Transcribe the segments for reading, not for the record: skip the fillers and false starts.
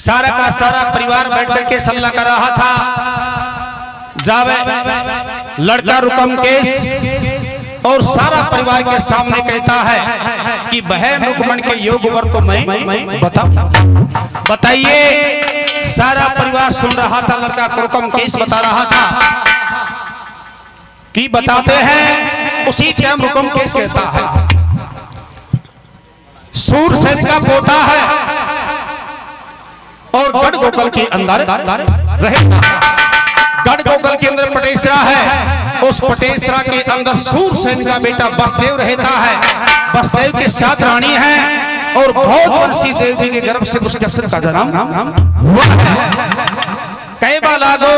सारा का सारा परिवार बैठ करके सल्ला कर रहा था। जावे लड़का रुकम केस और सारा परिवार के सामने कहता है कि बहन रुकमन के योग वर तो मैं बताइए। सारा परिवार सुन रहा था, लड़का रुकम केस बता रहा था कि बताते हैं। उसी टाइम रुकम केस कहता है सूरसेन का पोता है और गढ़ गोकल के अंदर रहता है। गढ़ गोकल के अंदर पटेसरा है, उस पटेसरा के अंदर सूरसेन का बेटा बसदेव रहता है। बसदेव के साथ रानी है और भोजवंशी देव जी के गर्भ से उस कृष्ण का जन्म हुआ है। कई बार लागो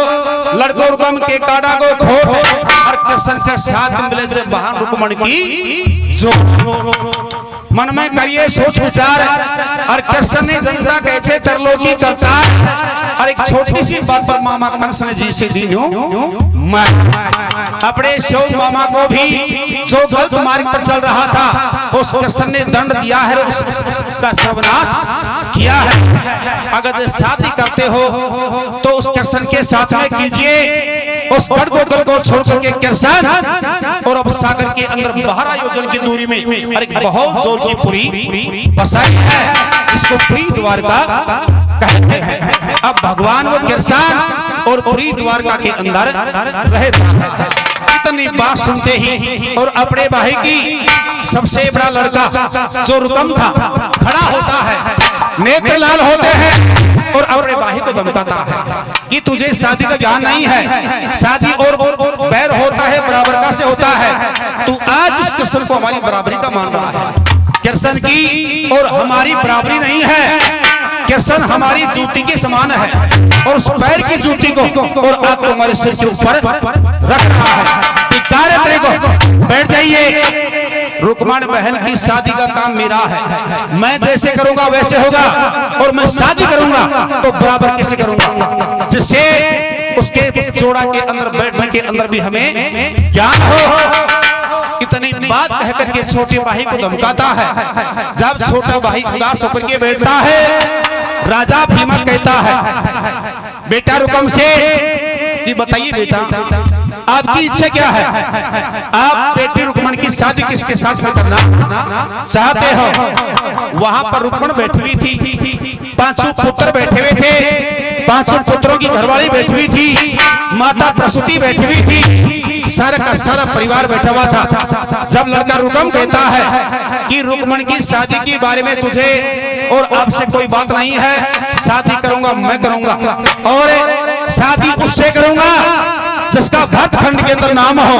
लड़को रुकम के काड़ा को खोट और कृष्ण के साथ मिले से बहन रुकमन की जो मन में करिए सोच विचार। और कृष्ण ने जनता कैसे तरलोकी करता। और एक छोटी सी बात पर मामा कंस ने जी से दी मैं अपने शोक मामा को भी जो गलत मार्ग पर चल रहा था उस कृष्ण ने दंड दिया है, उसका सर्वनाश किया है। अगर शादी करते हो तो उस कृष्ण के साथ में कीजिए। उस गढ़ गोकल को छोड़ करके कृष्ण और अब सागर के अंदर 12 योजन की दूरी में और एक बहुत जोर की पुरी बसाई है, इसको पुरी द्वारका कहते हैं। अब भगवान वो कृष्ण और पुरी द्वारका के अंदर रहता है। इतनी बात सुनते ही और अपने भाई की सबसे बड़ा लड़का जो रुकम था खड़ा होता है, नेत्र लाल होते हैं और अपने भाई को धमकाता है कि तुझे शादी का ज्ञान नहीं है। शादी और बैर होता है बराबर का से होता है। तू आज इस कृष्ण को हमारी बराबरी का मान रहा है। कृष्ण की और हमारी बराबरी नहीं है। कृष्ण हमारी जूती के समान है और उस पैर की जूती को और आग को हमारे सिर के ऊपर रख रहा है। बैठ जाइए। रुकमन बहन की शादी का काम मेरा है। मैं जैसे करूंगा वैसे होगा और मैं शादी करूंगा तो बराबर कैसे करूंगा, जिससे उसके जोड़ा के अंदर बैठने के अंदर भी हमें ज्ञान हो। इतनी बात कहकर के छोटे भाई को धमकाता है। जब छोटा भाई उदास होकर के बैठता है, राजा भीमा कहता है बेटा रुकम से कि बताइए बेटा आपकी इच्छा क्या है। आप बेटी रुकमन की शादी किसके साथ में करना चाहते हो। वहां पर रुकमन बैठी हुई थी, 5 पुत्र बैठे हुए थे, 5 पुत्रों की घरवाली बैठी हुई थी, माता प्रसूति बैठी हुई थी, सारा का सारा परिवार बैठा हुआ था। जब लड़का रुकम कहता है कि रुकमन की शादी के बारे में तुझे और आपसे कोई बात नहीं है, शादी करूंगा मैं करूंगा और शादी उससे करूंगा जिसका भरतखंड के अंदर नाम हो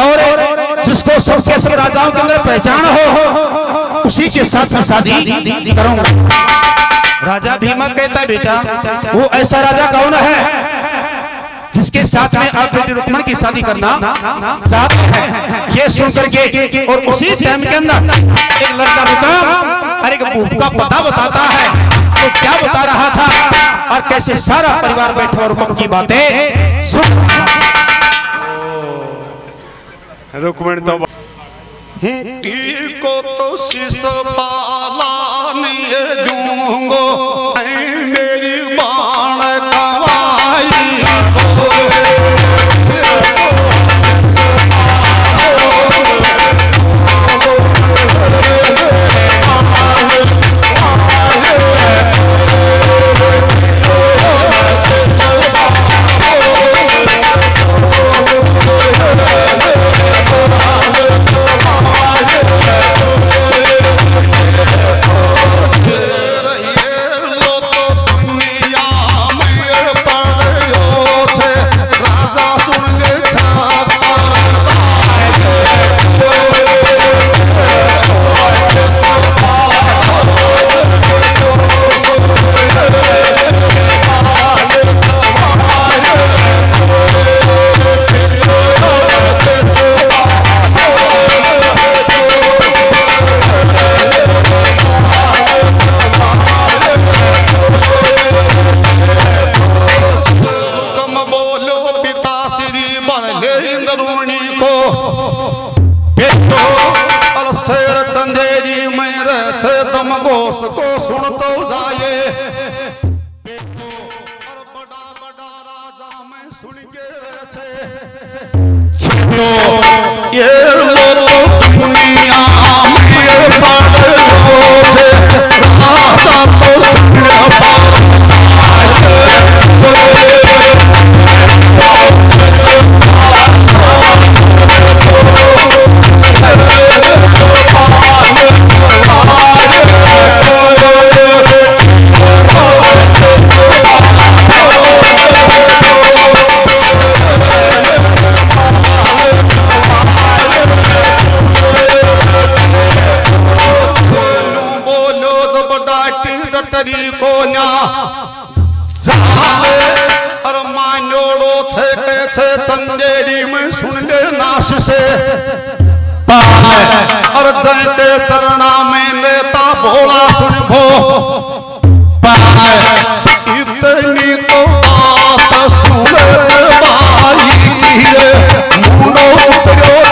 और जिसको सबके सब राजाओं के अंदर पहचान हो, उसी के साथ में शादी करूंगा। राजा भीमा कहता है बेटा वो ऐसा राजा कौन है जिसके साथ में आप बेटी रुकमन की शादी करना चाहते हैं। ये सुन करके और उसी टाइम के अंदर एक लड़का रुका और एक का पता बताता है। तो क्या बता रहा था और कैसे सारा परिवार बैठा और रुकम की बातें सुन। रुकमन तो को तो शीश पाला नहीं दूंगो मेरी बाण कवाई चलो ये लो दुनिया में बड़ो से रास्ता तो सुन चंदेरी में सुन ले नाश से और जयते चरणा में लेता भोला सुन भो इतनी तो बात सुन भाई की रे मुंडो उतरो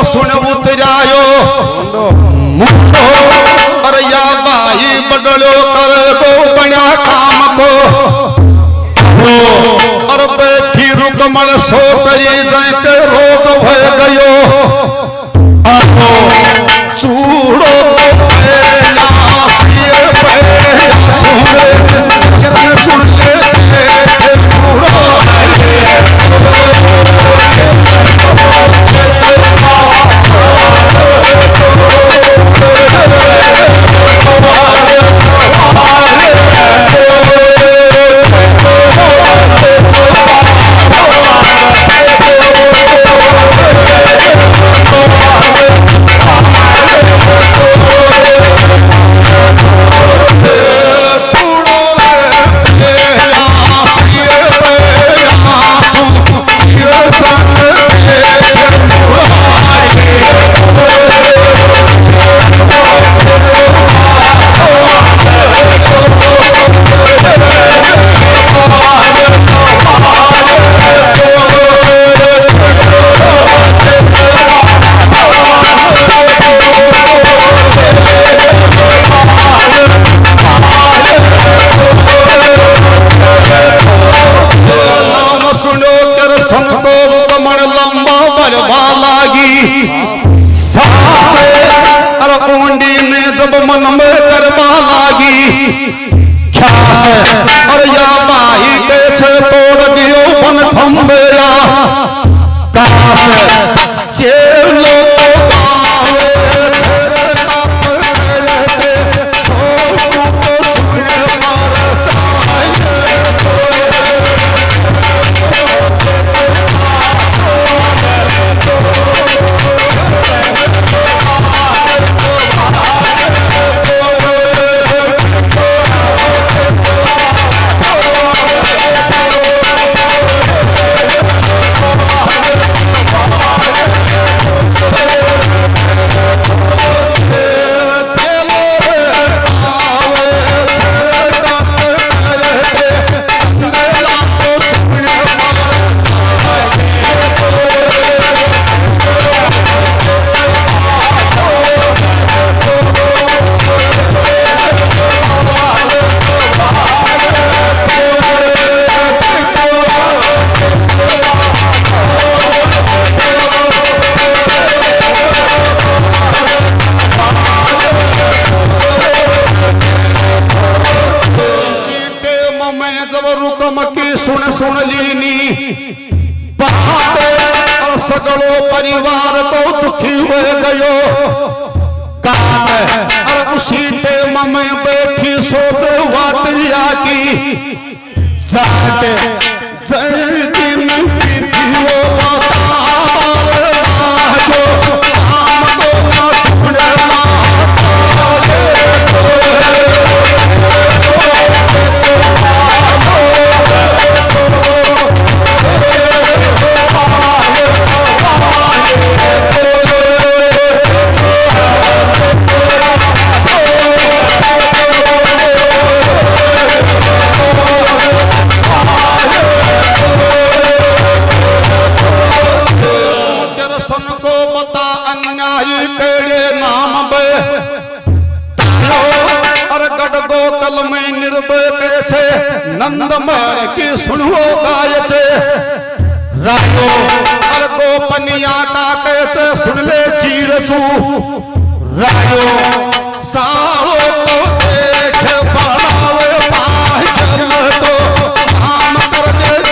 सुन उतरायो मुंडो और या भाई बदलो कर दो बना काम को और बैठी रुकमण सो करी जाए के रोज भय गयो चूड़ो सुन ले मन में करवा लागी ख्यास और या माही के छे तोड़ दियो बन खंबेया काश जेल लोग सुन लीनी बातें सगलो परिवार को दुखी हो गयो कान और उसी टेम में बैठी सोच वात्रिया की जाते दिन वो गोकल में निर्भय के छे नंद मर की सुनो गाय छे रायो अर गोपनिया का के छे सुन ले चीर सु रायो सालो को देख बनावे पाहिल तो काम कर दे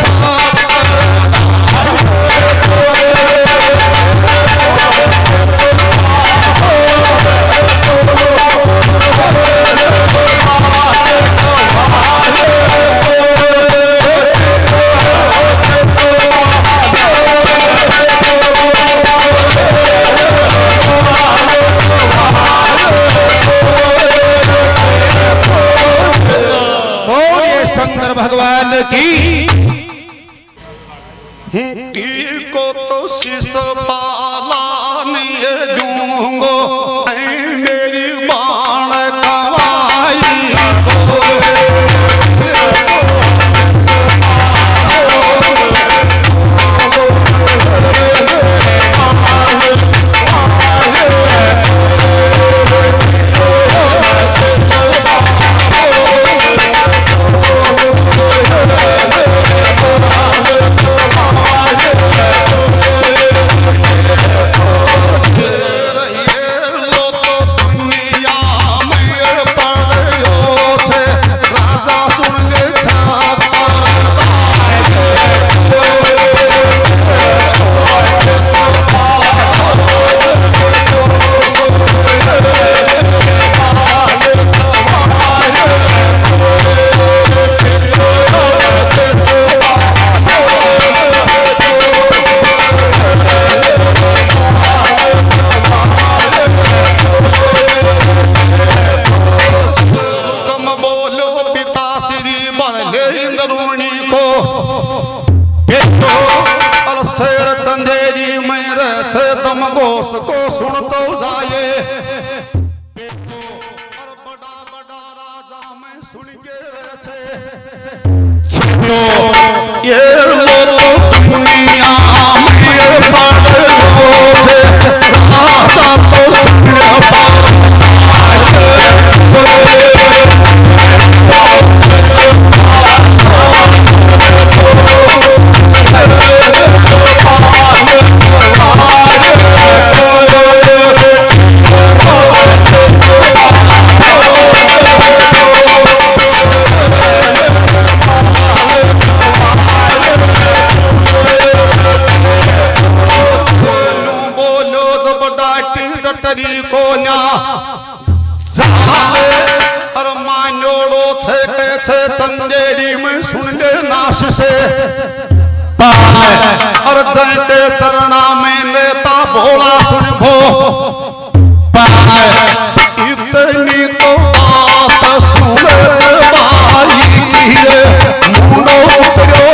भगवान की को तो शिष पाला नहीं दूंगो मेरी बाण कवाई को सुन तो जाए बड़ा बड़ा राजा मैं सुन के रहे ये लो दुनिया में पड़ो से राजा तो सुन को ना और मानोड़ो छे चंदेरी में सुन ले नाश से और जयते चरणा में लेता भोला सुन भो इतनी तो बात सुन बाई की मुंडो उतरो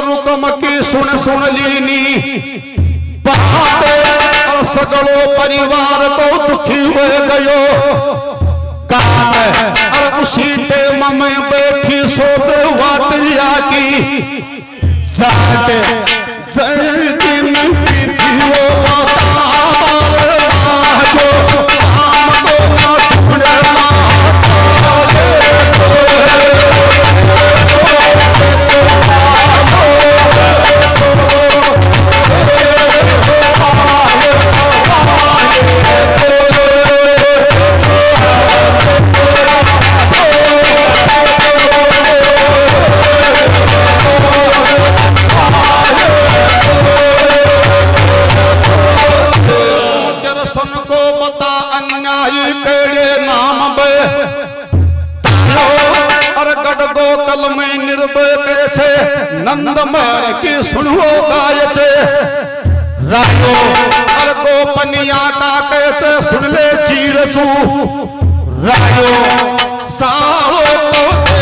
रुकम की सुन लीनी बाते और सगलो परिवार को दुखी हो गयो कान और उसी टेम में बैठी सोच वात्रिया की जाके जय दिन की वो नंद मर की सुनो गाय रायो और गोपनिया का कैसे सुन ले चीर रायो साहो